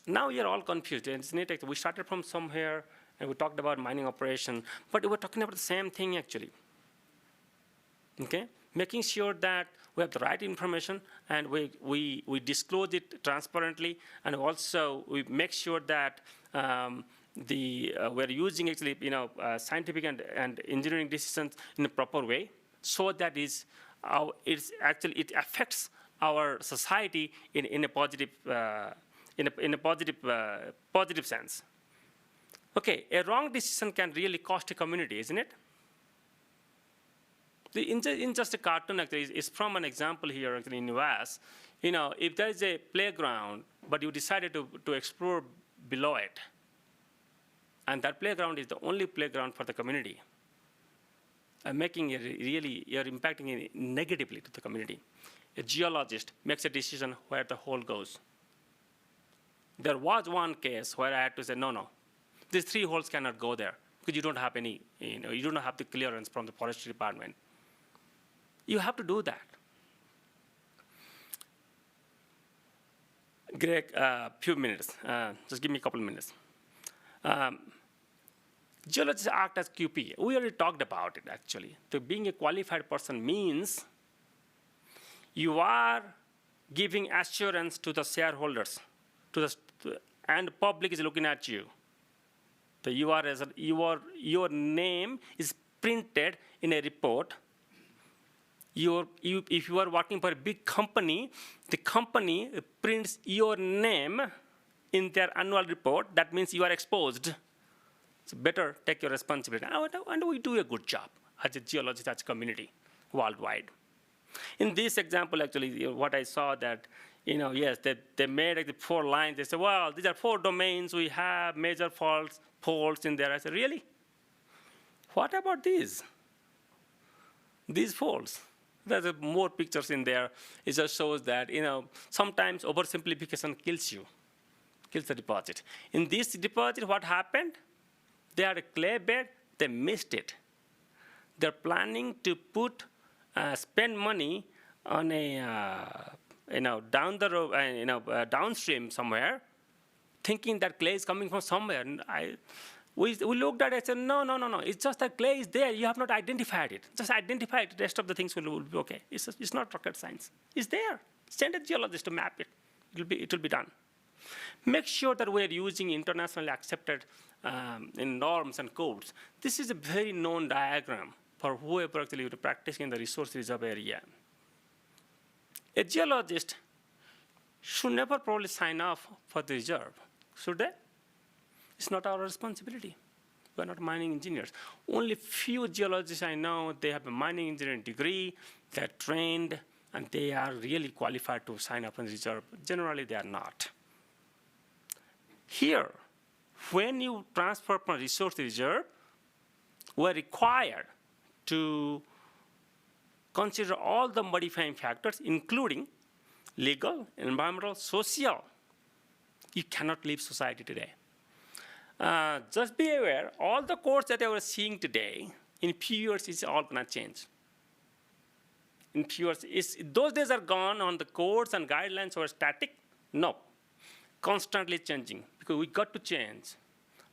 Now you're all confused, isn't it? We started from somewhere, and we talked about mining operation, but we're talking about the same thing actually. Okay? Making sure that we have the right information, and we disclose it transparently, and also we make sure that we're using actually scientific and engineering decisions in a proper way, so that it affects our society in a positive positive sense. Okay, a wrong decision can really cost a community, isn't it? In just a cartoon, actually, it's from an example here actually in US. If there is a playground, but you decided to explore below it, and that playground is the only playground for the community, and you're impacting it negatively to the community. A geologist makes a decision where the hole goes. There was one case where I had to say, no, these 3 holes cannot go there because you don't have any, you don't have the clearance from the forestry department. You have to do that. Greg, few minutes. Just give me a couple of minutes. Geologists act as QP. We already talked about it, actually. So being a qualified person means you are giving assurance to the shareholders, and the public is looking at you. Your name is printed in a report. If you are working for a big company, the company prints your name in their annual report. That means you are exposed. So better take your responsibility. And we do a good job as a geologist, as a community, worldwide. In this example, actually, what I saw that, yes, they made like the 4 lines. They said, well, these are 4 domains. We have major faults in there. I said, really? What about these faults? There's more pictures in there. It just shows that, sometimes oversimplification kills the deposit. In this deposit, what happened? They had a clay bed. They missed it. They're planning to spend money on down the road, downstream somewhere, thinking that clay is coming from somewhere. And we looked at it and said, no. It's just that clay is there. You have not identified it. Just identify it. The rest of the things will be okay. It's not rocket science. It's there. Send a geologist to map it. It will be done. Make sure that we're using internationally accepted norms and codes. This is a very known diagram for whoever actually is practicing the resource reserve area. A geologist should never probably sign off for the reserve, should they? It's not our responsibility. We're not mining engineers. Only few geologists I know, they have a mining engineering degree, they're trained, and they are really qualified to sign up on the reserve. Generally, they are not. Here, when you transfer from resource reserve, were required to consider all the modifying factors, including legal, environmental, social. You cannot leave society today. Just be aware, all the codes that you are seeing today, in few years, it's all going to change. In few years, those days are gone on the codes and guidelines were static. No, constantly changing, because we got to change.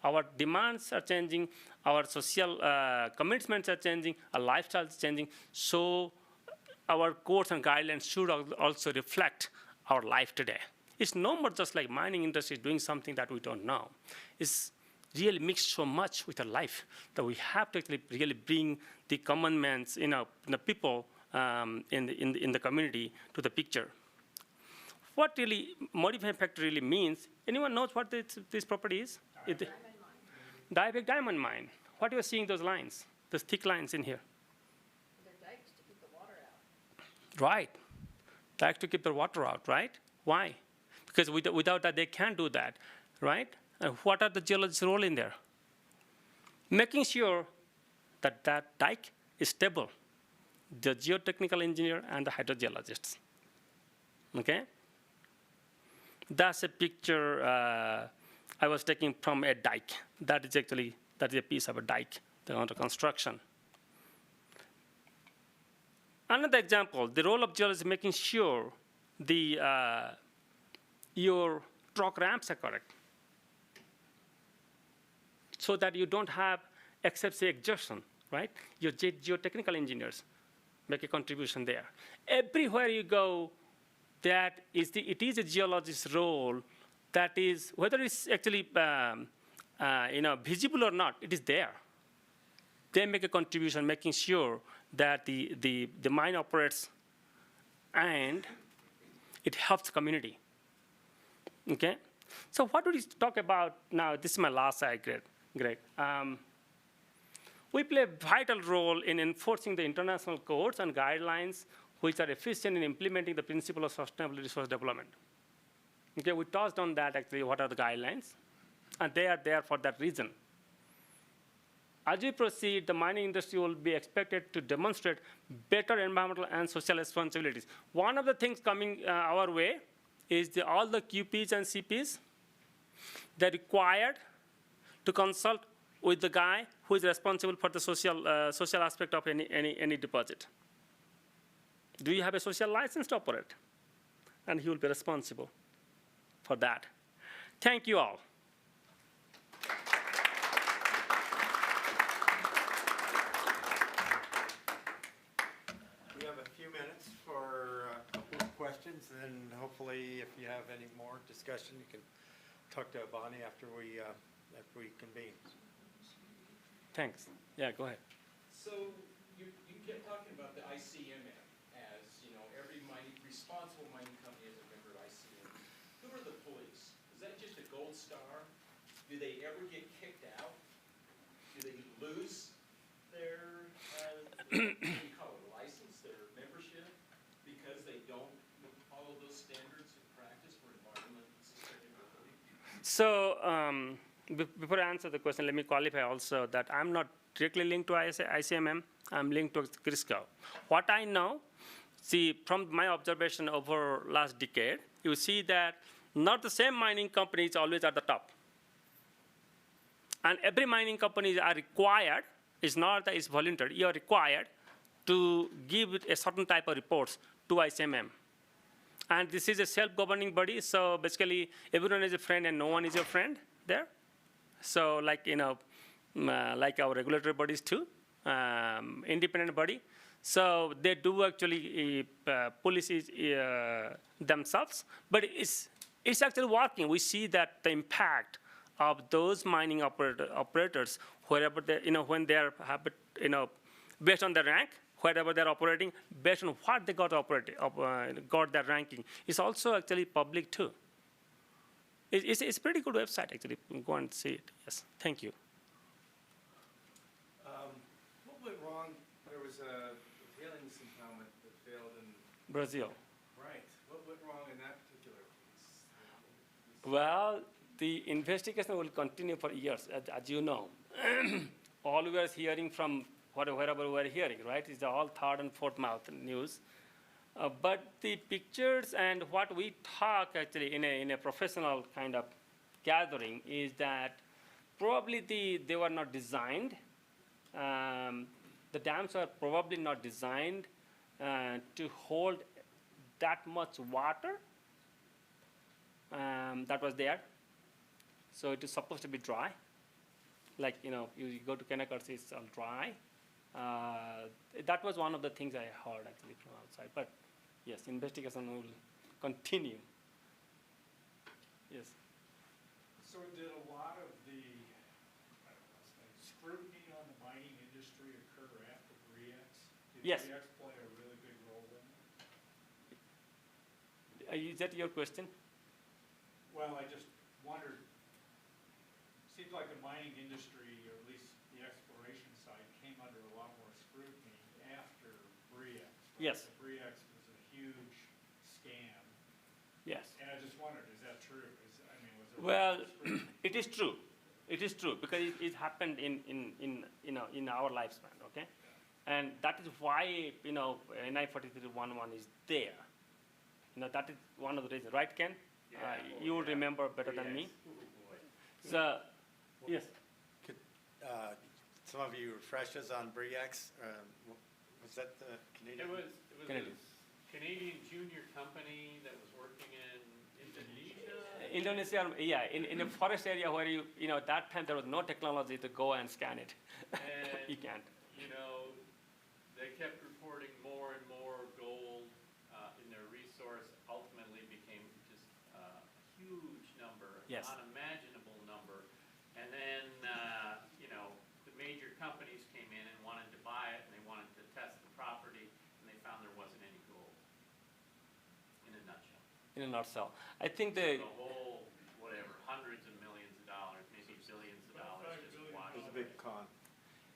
Our demands are changing, our social commitments are changing, our lifestyle is changing. So our codes and guidelines should also reflect our life today. It's no more just like mining industry doing something that we don't know. It's really mixed so much with our life that we have to actually really bring the commandments, the people in the community to the picture. What really modifying factor really means? Anyone knows what this property is? Diabolic diamond mine. What you are seeing those lines, those thick lines in here? They're dikes to keep the water out. Right. Dikes to keep the water out, right? Why? Because without that, they can't do that, right? And what are the geologists' role in there? Making sure that that dike is stable. The geotechnical engineer and the hydrogeologists. Okay? That's a picture I was taking from a dike. That is a piece of a dike under construction. Another example, the role of geologists is making sure your rock ramps are correct, so that you don't have excessive exertion, right? Your geotechnical engineers make a contribution there. Everywhere you go, it is a geologist's role. That is, whether it's actually visible or not, it is there. They make a contribution, making sure that the mine operates and it helps the community. Okay? So what do we talk about now? This is my last slide, Greg. We play a vital role in enforcing the international codes and guidelines which are efficient in implementing the principle of sustainable resource development. Okay, we touched on that actually, what are the guidelines? And they are there for that reason. As we proceed, the mining industry will be expected to demonstrate better environmental and social responsibilities. One of the things coming our way is all the QPs and CPs. They're required to consult with the guy who is responsible for the social aspect of any deposit. Do you have a social license to operate? And he will be responsible for that. Thank you all. We have a few minutes for a couple of questions, and hopefully if you have any more discussion, you can talk to Abani after we convene. Thanks. Yeah, go ahead. So you kept talking about the ICMM as, every responsible mining company is a member of ICMM. Who are the police? Is that just a gold star? Do they ever get kicked out? Do they lose their, what do you call it, license, their membership, because they don't follow those standards of practice for environment and sustainability? So before I answer the question, let me qualify also that I'm not directly linked to ICMM. I'm linked to CRISCO. What I know, see, from my observation over last decade, you see that not the same mining company is always at the top. And every mining company are required, it's not that it's voluntary, you are required to give a certain type of reports to ICMM. And this is a self-governing body, so basically everyone is a friend and no one is your friend there. So like, like our regulatory bodies too, independent body. So they do actually police themselves, but it's actually working. We see that the impact of those mining operators, wherever they, when they are, based on their rank, wherever they're operating, based on what they got their ranking, is also actually public too. It's a pretty good website actually. Go and see it. Yes, thank you. What went wrong? There was a tailings impoundment that failed in Brazil. Right. What went wrong in that particular case? Well, the investigation will continue for years, as you know. all we are hearing from wherever we are hearing, right? It's all third and fourth mouth news. But the pictures and what we talk actually in a professional kind of gathering is that probably they were not designed. The dams are probably not designed to hold that much water that was there. So it is supposed to be dry. Like, you go to Kennecott, it's all dry. That was one of the things I heard actually from outside. But yes, investigation will continue. Yes. So did a lot of the, I don't know, scrutiny on the mining industry occur after BRIEX? Did Yes. BRIEX play a really big role in it? Is that your question? Well, I just wondered, seems like the mining industry, or at least the exploration side, came under a lot more scrutiny after BRIEX. Right? Yes. The BRIEX was a huge scam, Yes. and I just wondered, is that true? Was there Well, much scrutiny? it is true. It is true because it happened in our lifespan. Okay, and that is why NI 4311 is there. That is one of the reasons, right, Ken? You will remember better than me. So, yes. Could some of you refresh us on BRIEX? Was that the Canadian? It was Canadian. a Canadian junior company that was working in Indonesia. Indonesia, yeah, in a forest area where that time there was no technology to go and scan it. And, You can't. They kept reporting more and more gold in their resource, ultimately became just a huge number, Yes. unimaginable number. And then, the major companies came in and wanted to buy it, and they wanted to test the property, and they found there wasn't any gold, in a nutshell. In a nutshell, I think The whole, whatever, hundreds of millions of dollars, maybe billions of dollars just washed It was a away. big con.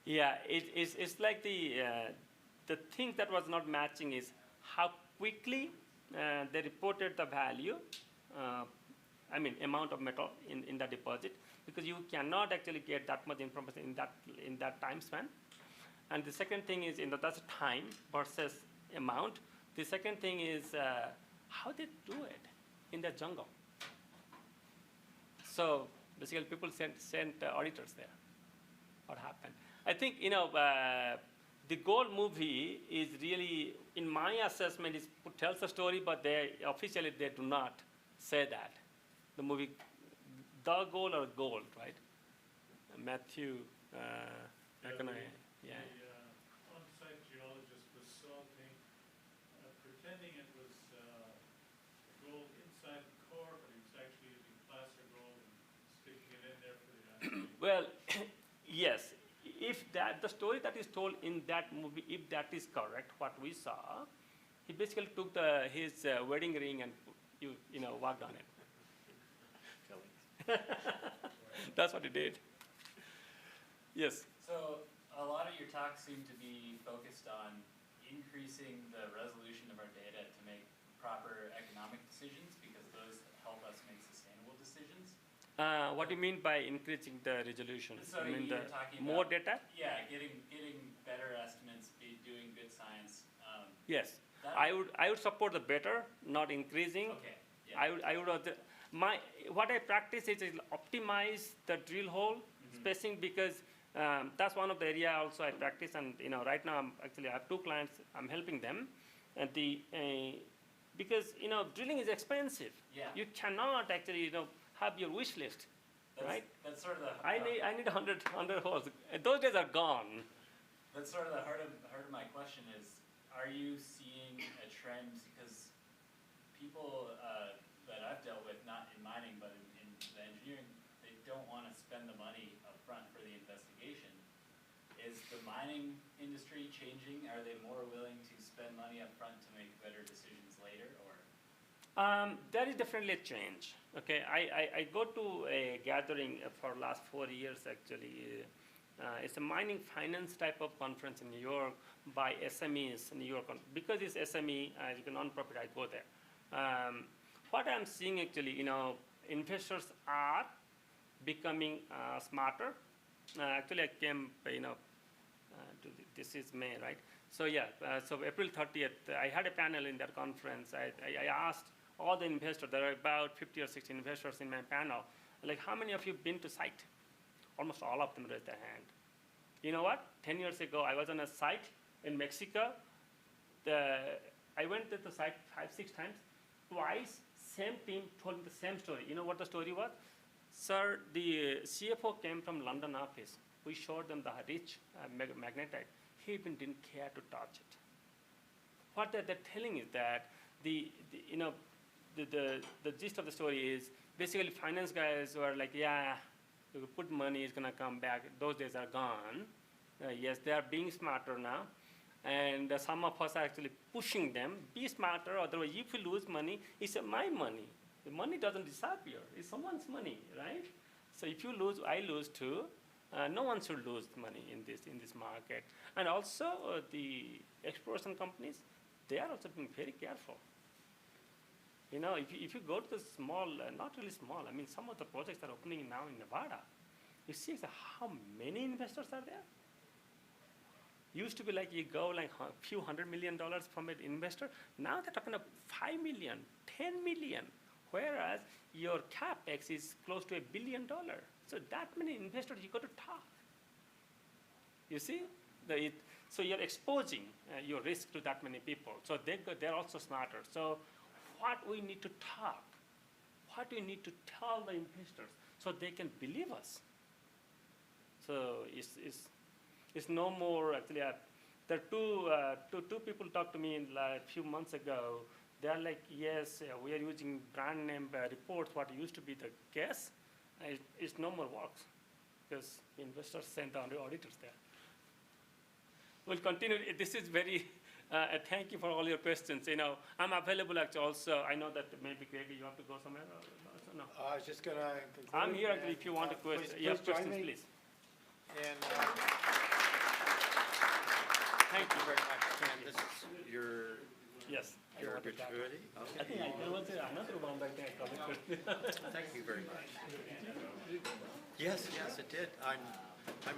Yeah, it's like the thing that was not matching is how quickly they reported the value, amount of metal in the deposit, because you cannot actually get that much information in that time span. And the second thing is, that's time versus amount. The second thing is how they do it in the jungle. So basically, people sent auditors there. What happened? I think the Gold movie is really, in my assessment, tells a story, but officially they do not say that. The movie, The Gold or Gold, right? Matthew McConaughey. Yeah. The on-site geologist was salting, pretending it was gold inside the core, but he was actually using placer gold and sticking it in there for the assay. Well, yes. If the story that is told in that movie, if that is correct, what we saw, he basically took his wedding ring and walked on it. That's what he did. Yes. So a lot of your talks seem to be focused on increasing the resolution of our data to make proper economic decisions because those help us make sustainable decisions. What do you mean by increasing the resolution? So I mean you were talking more about, data? Yeah, getting better estimates, doing good science. Yes. That- I would support the better, not increasing. Okay. Yeah. I would what I practice is optimize the drill hole spacing because that's one of the area also I practice, and right now I have 2 clients. I'm helping them, and because drilling is expensive. Yeah. You cannot actually have your wish list, right? That's sort of the I need 100 holes. Those days are gone. That's sort of the heart of my question is, are you seeing a trend, because people that I've dealt with, not in mining, but in the engineering, they don't want to spend the money up front for the investigation. Is the mining industry changing? Are they more willing to spend money up front to make better decisions later, or? There is definitely a change. Okay, I go to a gathering for last 4 years actually. It's a mining finance type of conference in New York by SMEs in New York. Because it's SME, as a non-profit, I go there. What I'm seeing actually, investors are becoming smarter Actually, I came, this is May, right? So yeah, so April 30th, I had a panel in that conference. I asked all the investors, there are about 50 or 60 investors in my panel, like, how many of you been to site? Almost all of them raised their hand. You know what? 10 years ago, I was on a site in Mexico. I went to the site 5-6 times. Twice, same team told me the same story. You know what the story was? Sir, the CFO came from London office. We showed them the rich magnetite. He even didn't care to touch it. What they're telling is that the gist of the story is basically finance guys were like, yeah, you put money, it's gonna come back. Those days are gone. Yes, they are being smarter now. And some of us are actually pushing them, be smarter, otherwise if you lose money, it's my money. The money doesn't disappear, it's someone's money, right? So if you lose, I lose too. No one should lose money in this market. And also the exploration companies, they are also being very careful. You know, if you go to the small, not really small, I mean some of the projects that are opening now in Nevada, you see how many investors are there. Used to be like you go like a few $100 million from an investor. Now they're talking about 5 million, 10 million, whereas your capex is close to $1 billion. So that many investors you got to talk. You see, so you're exposing your risk to that many people. So they're also smarter. So what we need to talk, what we need to tell the investors so they can believe us. So it's no more, actually, there are two people talked to me a few months ago. They're like, yes, we are using brand name reports, what used to be the guess. It's no more works because investors send the auditors there. We'll continue. This is very, thank you for all your questions. You know, I'm available actually also. I know that maybe Greg, you have to go somewhere. Or no? I was just going to conclude. I'm here actually if you want to question. You have questions, please. And Thank you very much. And this is your Yes. gratuity. I think there was another one back there. Thank you very much. Yes, it did. I'm an